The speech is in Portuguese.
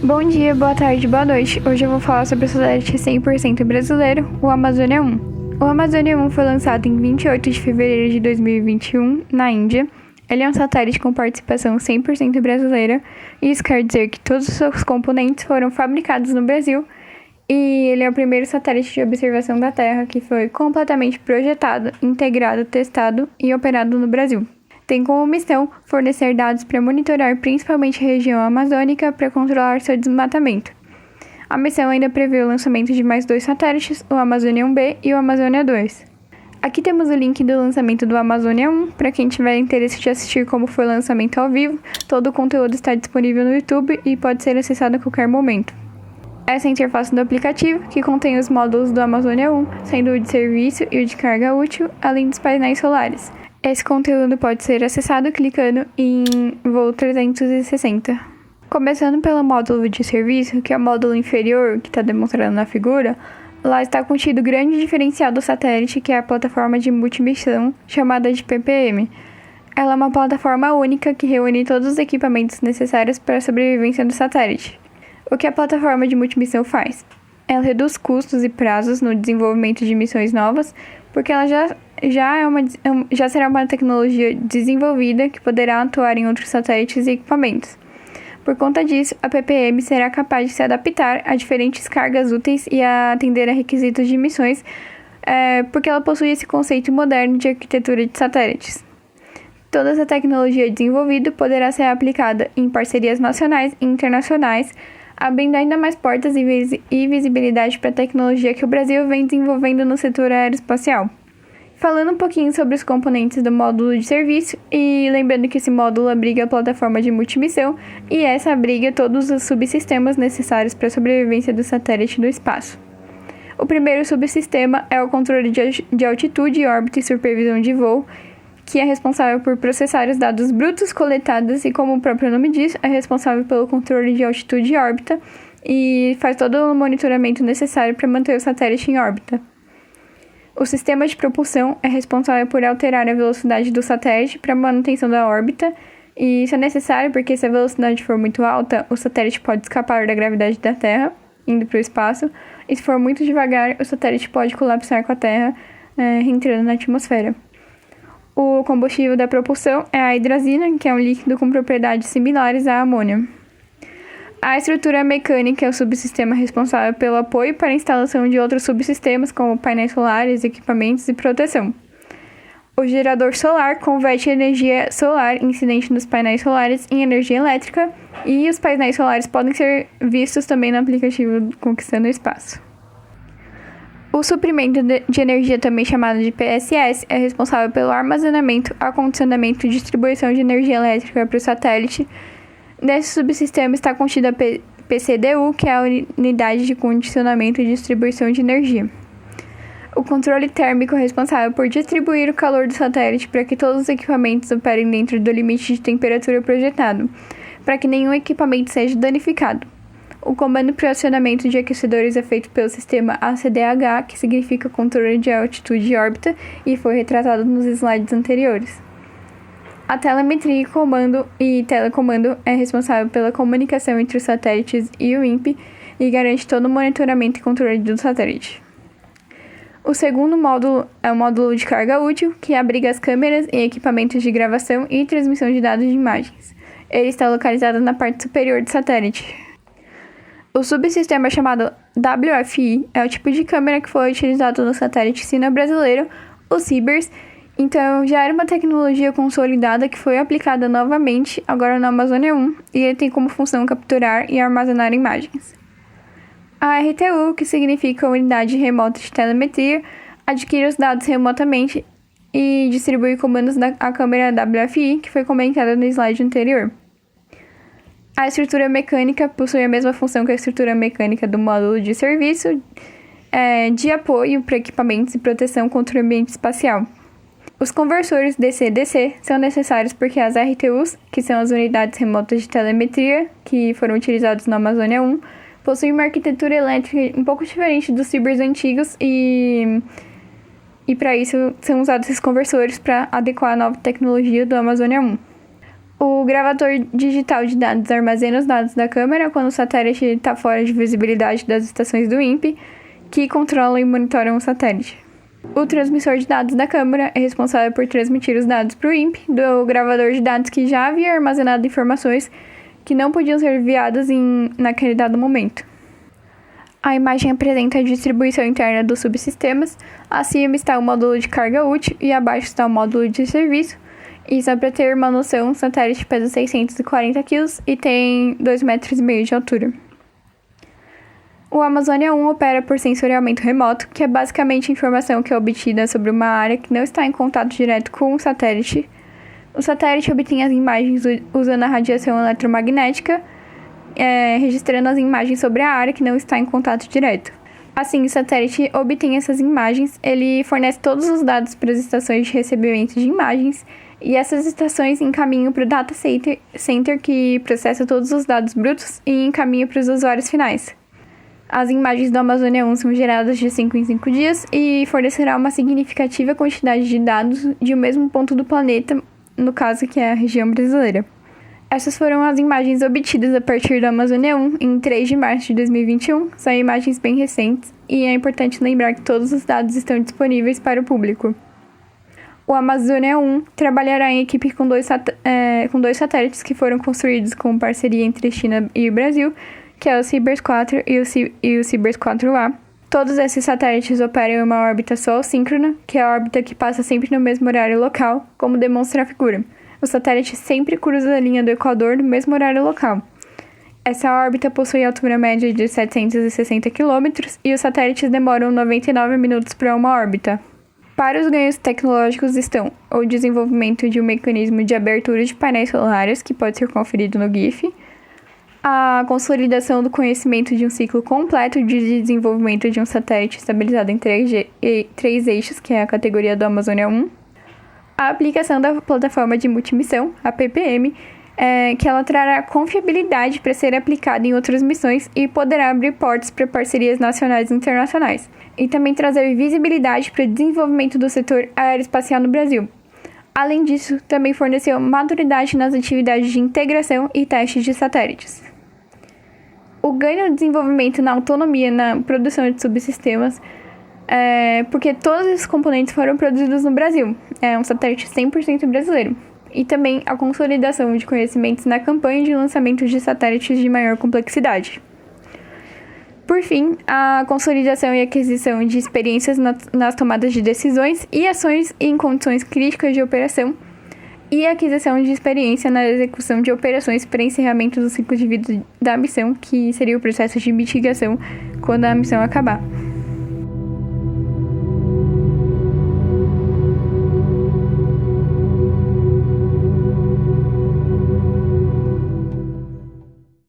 Bom dia, boa tarde, boa noite. Hoje eu vou falar sobre o satélite 100% brasileiro, o Amazônia 1. O Amazônia 1 foi lançado em 28 de fevereiro de 2021, na Índia. Ele é um satélite com participação 100% brasileira, e isso quer dizer que todos os seus componentes foram fabricados no Brasil, e ele é o primeiro satélite de observação da Terra que foi completamente projetado, integrado, testado e operado no Brasil. Tem como missão fornecer dados para monitorar principalmente a região amazônica para controlar seu desmatamento. A missão ainda prevê o lançamento de mais 2 satélites, o Amazônia 1B e o Amazônia 2. Aqui temos o link do lançamento do Amazônia 1, para quem tiver interesse de assistir como foi o lançamento ao vivo. Todo o conteúdo está disponível no YouTube e pode ser acessado a qualquer momento. Essa é a interface do aplicativo, que contém os módulos do Amazônia 1, sendo o de serviço e o de carga útil, além dos painéis solares. Esse conteúdo pode ser acessado clicando em voo 360. Começando pelo módulo de serviço, que é o módulo inferior, que está demonstrado na figura, lá está contido o grande diferencial do satélite, que é a plataforma de multimissão, chamada de PPM. Ela é uma plataforma única que reúne todos os equipamentos necessários para a sobrevivência do satélite. O que a plataforma de multimissão faz? Ela reduz custos e prazos no desenvolvimento de missões novas, porque ela já será uma tecnologia desenvolvida que poderá atuar em outros satélites e equipamentos. Por conta disso, a PPM será capaz de se adaptar a diferentes cargas úteis e a atender a requisitos de missões, porque ela possui esse conceito moderno de arquitetura de satélites. Toda essa tecnologia desenvolvida poderá ser aplicada em parcerias nacionais e internacionais, abrindo ainda mais portas e visibilidade para a tecnologia que o Brasil vem desenvolvendo no setor aeroespacial. Falando um pouquinho sobre os componentes do módulo de serviço, e lembrando que esse módulo abriga a plataforma de multimissão, e essa abriga todos os subsistemas necessários para a sobrevivência do satélite no espaço. O primeiro subsistema é o controle de altitude, órbita e supervisão de voo, que é responsável por processar os dados brutos coletados e, como o próprio nome diz, é responsável pelo controle de altitude e órbita e faz todo o monitoramento necessário para manter o satélite em órbita. O sistema de propulsão é responsável por alterar a velocidade do satélite para a manutenção da órbita, e isso é necessário porque, se a velocidade for muito alta, o satélite pode escapar da gravidade da Terra, indo para o espaço, e se for muito devagar, o satélite pode colapsar com a Terra, entrando na atmosfera. O combustível da propulsão é a hidrazina, que é um líquido com propriedades similares à amônia. A estrutura mecânica é o subsistema responsável pelo apoio para a instalação de outros subsistemas, como painéis solares, equipamentos e proteção. O gerador solar converte energia solar incidente nos painéis solares em energia elétrica, e os painéis solares podem ser vistos também no aplicativo Conquistando o Espaço. O suprimento de energia, também chamado de PSS, é responsável pelo armazenamento, acondicionamento e distribuição de energia elétrica para o satélite. Nesse subsistema está contida a PCDU, que é a unidade de condicionamento e distribuição de energia. O controle térmico é responsável por distribuir o calor do satélite para que todos os equipamentos operem dentro do limite de temperatura projetado, para que nenhum equipamento seja danificado. O comando para o acionamento de aquecedores é feito pelo sistema ACDH, que significa controle de altitude e órbita, e foi retratado nos slides anteriores. A telemetria e telecomando é responsável pela comunicação entre os satélites e o INPE e garante todo o monitoramento e controle do satélite. O segundo módulo é o módulo de carga útil, que abriga as câmeras e equipamentos de gravação e transmissão de dados de imagens. Ele está localizado na parte superior do satélite. O subsistema chamado WFI é o tipo de câmera que foi utilizado no satélite sino-brasileiro, o CIBERS, então já era uma tecnologia consolidada que foi aplicada novamente agora na Amazônia 1, e ele tem como função capturar e armazenar imagens. A RTU, que significa Unidade Remota de Telemetria, adquire os dados remotamente e distribui comandos à câmera WFI, que foi comentada no slide anterior. A estrutura mecânica possui a mesma função que a estrutura mecânica do módulo de serviço, de apoio para equipamentos e proteção contra o ambiente espacial. Os conversores DC-DC são necessários porque as RTUs, que são as unidades remotas de telemetria, que foram utilizadas na Amazônia 1, possuem uma arquitetura elétrica um pouco diferente dos CIBERS antigos, e para isso são usados esses conversores para adequar a nova tecnologia do Amazônia 1. O gravador digital de dados armazena os dados da câmera quando o satélite está fora de visibilidade das estações do INPE, que controlam e monitoram o satélite. O transmissor de dados da câmera é responsável por transmitir os dados para o INPE do gravador de dados que já havia armazenado informações que não podiam ser enviadas naquele dado momento. A imagem apresenta a distribuição interna dos subsistemas. Acima está o módulo de carga útil e abaixo está o módulo de serviço. E só para ter uma noção, o satélite pesa 640 kg e tem 2,5 metros de altura. O Amazônia 1 opera por sensoriamento remoto, que é basicamente a informação que é obtida sobre uma área que não está em contato direto com o satélite. O satélite obtém as imagens usando a radiação eletromagnética, registrando as imagens sobre a área que não está em contato direto. Assim, o satélite obtém essas imagens, ele fornece todos os dados para as estações de recebimento de imagens, e essas estações encaminham para o Data Center, que processa todos os dados brutos e encaminha para os usuários finais. As imagens do Amazônia 1 são geradas de 5 em 5 dias e fornecerá uma significativa quantidade de dados de um mesmo ponto do planeta, no caso que é a região brasileira. Essas foram as imagens obtidas a partir do Amazônia 1 em 3 de março de 2021. São imagens bem recentes e é importante lembrar que todos os dados estão disponíveis para o público. O Amazônia 1 trabalhará em equipe com dois satélites que foram construídos com parceria entre China e o Brasil, que é o Cibers 4 e o Cibers 4A. Todos esses satélites operam em uma órbita sol-síncrona, que é a órbita que passa sempre no mesmo horário local, como demonstra a figura. O satélite sempre cruza a linha do Equador no mesmo horário local. Essa órbita possui altura média de 760 km e os satélites demoram 99 minutos para uma órbita. Para os ganhos tecnológicos estão o desenvolvimento de um mecanismo de abertura de painéis solares, que pode ser conferido no GIF, a consolidação do conhecimento de um ciclo completo de desenvolvimento de um satélite estabilizado em 3 eixos, que é a categoria do Amazônia 1, a aplicação da plataforma de multimissão, a PPM, que ela trará confiabilidade para ser aplicada em outras missões e poderá abrir portas para parcerias nacionais e internacionais, e também trazer visibilidade para o desenvolvimento do setor aeroespacial no Brasil. Além disso, também forneceu maturidade nas atividades de integração e testes de satélites. O ganho no desenvolvimento na autonomia na produção de subsistemas porque todos esses componentes foram produzidos no Brasil. É um satélite 100% brasileiro. E também a consolidação de conhecimentos na campanha de lançamento de satélites de maior complexidade. Por fim, a consolidação e aquisição de experiências nas tomadas de decisões e ações em condições críticas de operação e a aquisição de experiência na execução de operações para encerramento do ciclo de vida da missão, que seria o processo de mitigação quando a missão acabar.